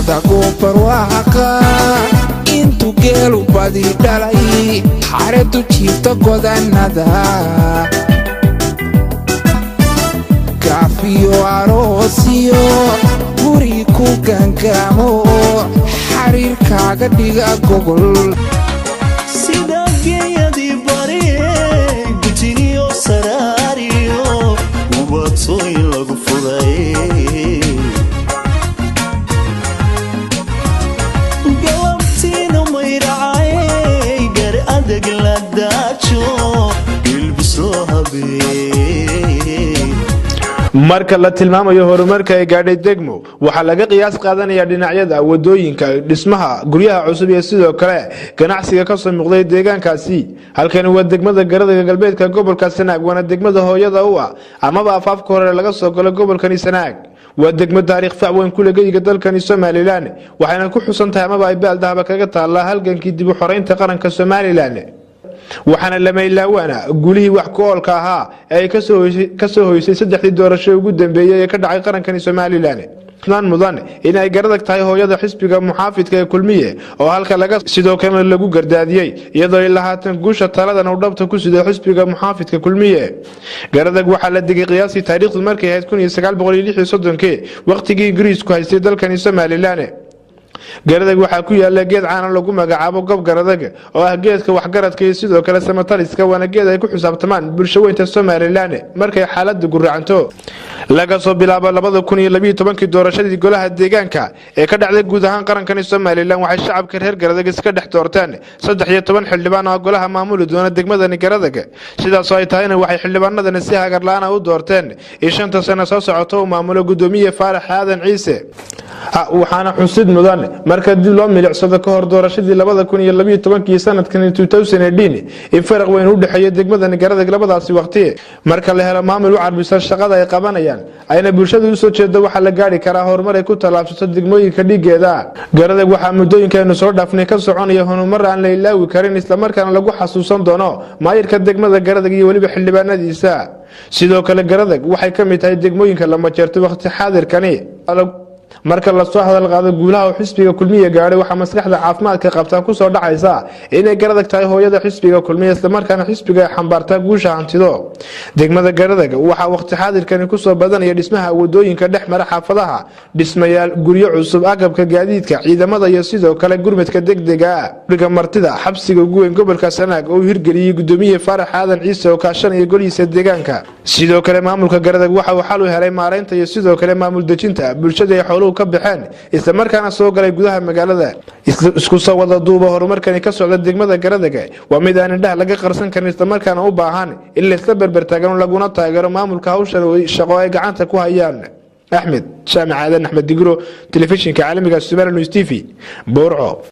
adagu barwaqa intu geelu badi dhalay xareedu jiifta godanada kaafiyo aroosiyo guri ku gaangamo xariirkaaga dhiga gogol sida geeyadii bari gutiniyo saraariyo ubatooyin lagu furay galabtiina mayracay gar adag la daajo ilbisoo habeen marka la tilmaamayo horumarka ay gaadhay degmo waxa laga qiyaas qaadanaya dhinacyada wadooyinka dhismaha guryaha cusub iyo sidoo kale ganacsiga ka soo muuqday deegaankaasi halkan waa degmada Garadaga galbeedka gobolka Sanaag wana degmada hooyada u ah amaba afaafka hore laga soo galo gobolkan Sanaag waa degmo taariikh fac weyn ku leeyahay dalkan Soomaaliland waxayna ku xusan tahay amaba ay baaldahaba kaga taala halgankii dib u xoreynta qaranka Soomaaliland waxaana la meelawana gulihii wax ku oolka ahaa ay ka soo hoysay saddexdii doorasho ugu dambeeyay ee ka dhacay qarankan Soomaaliland mudan inay Garadag tahay hooyada xisbiga muxaafidka ee kulmiye oo halka laga sidoo kale lagu gardaadiyay iyadoo ilaahatan guusha taladan u dhabta ku siday xisbiga muxaafidka kulmiye Garadag waxa la digay qiyaasii taariikhdu markay ahayd 1936 waqtigii Ingiriisku haystay dalkan Soomaaliland Garadag waxa ku yaala geed caan lagu magacaabo gob Garadag oo ah geedka wax garadka iyo sidoo kale samataliska wana geed ay ku xisaabtamaan bulshooyinka Soomaaliland markay xaaladdu guracanto laga soo bilaabo 2012 doorashadii golaha deegaanka ee ka dhacday guud ahaan qarankan Soomaaliland waxay shacabka reer Garadag iska dhex doorteen 13 xildhibaan oo golaha maamul doona degmada Garadag sidaas oo ay tahayna waxay xildhibaanadana si hagar la'aan u doorteen 5 sano soo socoto maamulo gudoomiye Faarax Aadan Ciise waxaana xusid mudan marka dib loo milicsado ka hor doorashadii 2012 sanadkan 2018 in faraq weyn u dhaxeeyo degmada Garadag labadaasi waqti marka la helo maamul u carbisan shaqada ay qabanayaan ayna bulshadu u soo jeedo waxa la gaari karaa horumar ay ku talaabsato degmooyinka dhigeeda Garadag waxa muddooyinkan soo dhaafnay ka soconaya horumar aan la ilaawi karin isla markaana lagu xasuusan doono maayirka degmada Garadag iyo waliba xildhibaanadiisa sidoo kale Garadag waxay ka mid tahay degmooyinka la majeerto waqti xaadirkani marka la soo hadal qaado guulaha xisbiga kulmiye gaaray waxa maskaxda caafimaadka qabta ku soo dhacaysa inay Garadag tahay hooyada xisbiga kulmiye isla markaana xisbiga xambaarta guusha hantido degmada Garadag waxa waqti xaadirkan ku soo badanaya dhismaha wadooyinka dhexmara xaafadaha dhismayaal guryo cusub agabka gaadiidka ciidamada iyo sidoo kale gurmadka degdega ah martida xabsiga ugu weyn gobolka Sanaag oo hirgeliyay gudoomiye Faarax Aadan Ciise oo kaashanaya golihiisa deegaanka sidoo kale maamulka Garadag waxa uu xal u helay maareynta iyo sidoo kale maamul dejinta bulshada ka baxeen isla markaana soo galay gudaha magaalada isku soo wada duuba horumarkan ka socda degmada Garadag waa mid aan indhaha laga qarsan karin isla markaana u baahan in la isla barbar taagan laguna taageero maamulka hawshan oo shaqo ay gacanta ku hayaan Axmed Shaamic Aadan Axmed Digro telefishinka caalamiga Soomaaliya News TV Boorco